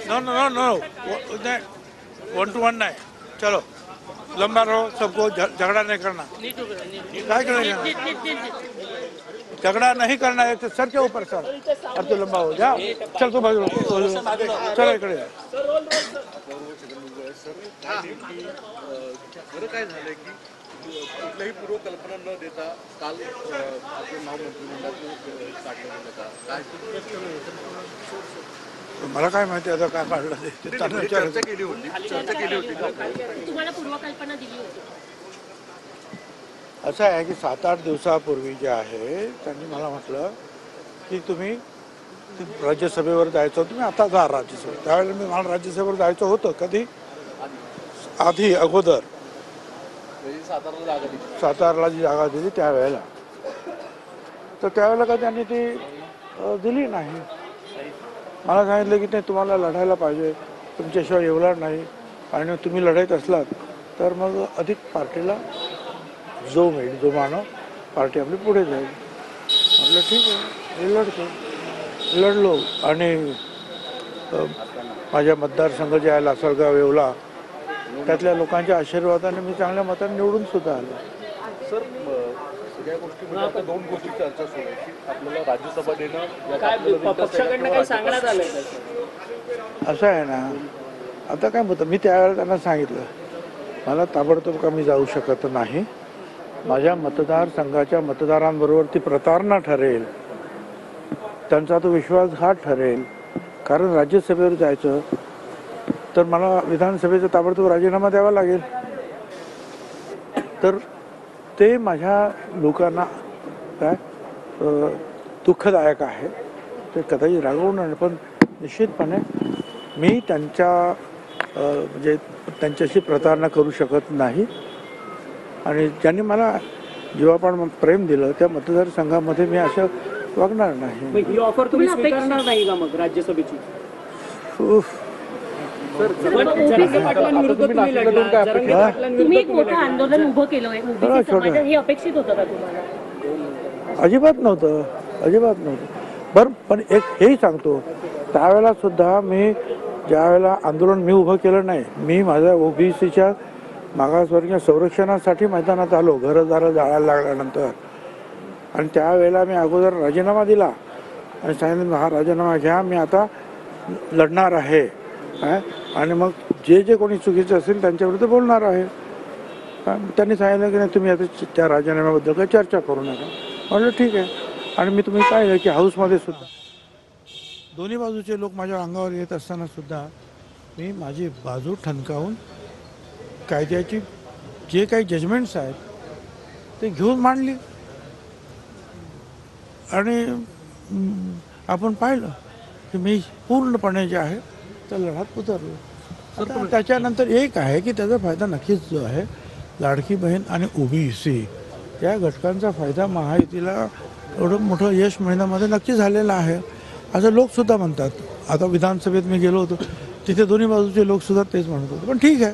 No no no no one two one नहीं, चलो लंबा रहो, सबको झगड़ा नहीं करना, क्या करेगा, झगड़ा नहीं करना है, तो सर के ऊपर सर, अब तो लंबा हो जा, चल तो भाई चलो इकडे. बरं काय झालंय की कुठल्याही पूर्वकल्पना न देता काल आपलं नाव मंत्रिमंडळात काढलं गेलं का काय मला काय माहिती आता काय काढलं ते चर्चा केली होती तुम्हाला पूर्वकल्पना दिली होती. असं आहे की 7-8 दिवसापूर्वी जे आहे त्यांनी मला म्हटलं की तुम्ही राज्यसभेवर जायचं, तुम्ही आता जा राज्यसभेत. त्यावेळेला मी मला राज्यसभेवर जायचं होतं, कधी आधी अगोदर सातारला जी जागा दिली त्यावेळेला, तर त्यावेळेला का त्यांनी ती दिली नाही. मला सांगितलं की नाही तुम्हाला लढायला पाहिजे, तुमच्याशिवाय येवणार नाही, आणि तुम्ही लढत असलात तर मग अधिक पार्टीला जो मिळेल जो मानव पार्टी आपली पुढे जाईल. म्हटलं ठीक आहे, मी लढतो. लढलो आणि माझ्या मतदारसंघ जे आहे लासलगाव येवला, त्यातल्या लोकांच्या आशीर्वादाने मी चांगल्या मताने निवडून सुद्धा आलो. सर सगळ्या गोष्टीमध्ये आता दोन गोष्टी चर्चा सुरू आहे की आपल्याला राज्यसभा देणं पक्षाकडनं काही सांगण्यात आलंय असं आहे ना. आता काय होतं, मी त्यावेळेला त्यांना सांगितलं मला ताबडतोब का मी जाऊ शकत नाही, माझ्या मतदारसंघाच्या मतदारांबरोबर ती प्रतारणा ठरेल, त्यांचा तो विश्वासघात ठरेल. कारण राज्यसभेवर जायचं तर मला विधानसभेचा ताबडतोब राजीनामा द्यावा लागेल. तर ते माझ्या लोकांना काय दुःखदायक आहे, ते कदाचित रागवणार, पण निश्चितपणे मी म्हणजे त्यांच्याशी प्रतारणा करू शकत नाही. आणि ज्यांनी मला जेव्हा पण प्रेम दिलं त्या मतदारसंघामध्ये मी असं वागणार नाही. ही ऑफर तुम्ही स्वीकारणार नाही का मग राज्यसभेची? तुम्ही एक मोठं आंदोलन उभं केलंय, ओबीसी समाजात, हे अपेक्षित होतं का तुम्हाला? अजिबात नव्हतं, अजिबात नव्हतं. बरं, पण एक हेही सांगतो, त्यावेळेला सुद्धा मी ज्यावेळेला आंदोलन मी उभं केलं नाही, मी माझ्या ओबीसीच्या मागासवर्गीय संरक्षणासाठी मैदानात आलो घरदारं जाळायला लागल्यानंतर. आणि त्यावेळेला मी अगोदर राजीनामा दिला आणि सांगितलं हा राजीनामा घ्या, मी आता लढणार आहे आणि मग जे कोणी चुकीचं असेल त्यांच्याविरुद्ध बोलणार आहे. त्यांनी सांगितलं की नाही तुम्ही आता त्या राजीनाम्याबद्दल काही चर्चा करू नका. म्हटलं ठीक आहे. आणि मी तुम्ही पाहिलं की हाऊसमध्ये सुद्धा दोन्ही बाजूचे लोक माझ्या अंगावर येत असताना सुद्धा मी माझी बाजू ठणकावून कायद्याची जे काही जजमेंट्स आहेत ते घेऊन मांडली. आणि आपण पाहिलं की मी पूर्णपणे जे आहे त्या लढ्यात उतरलो. आता त्याच्यानंतर एक आहे की त्याचा फायदा नक्कीच जो आहे लाडकी बहीण आणि ओबीसी या घटकांचा फायदा महायुतीला एवढं मोठं यश मिळण्यामध्ये नक्की झालेला आहे असं लोकसुद्धा म्हणतात. आता विधानसभेत मी गेलो होतो, तिथे दोन्ही बाजूचे लोकसुद्धा तेच म्हणत होते. पण ठीक आहे,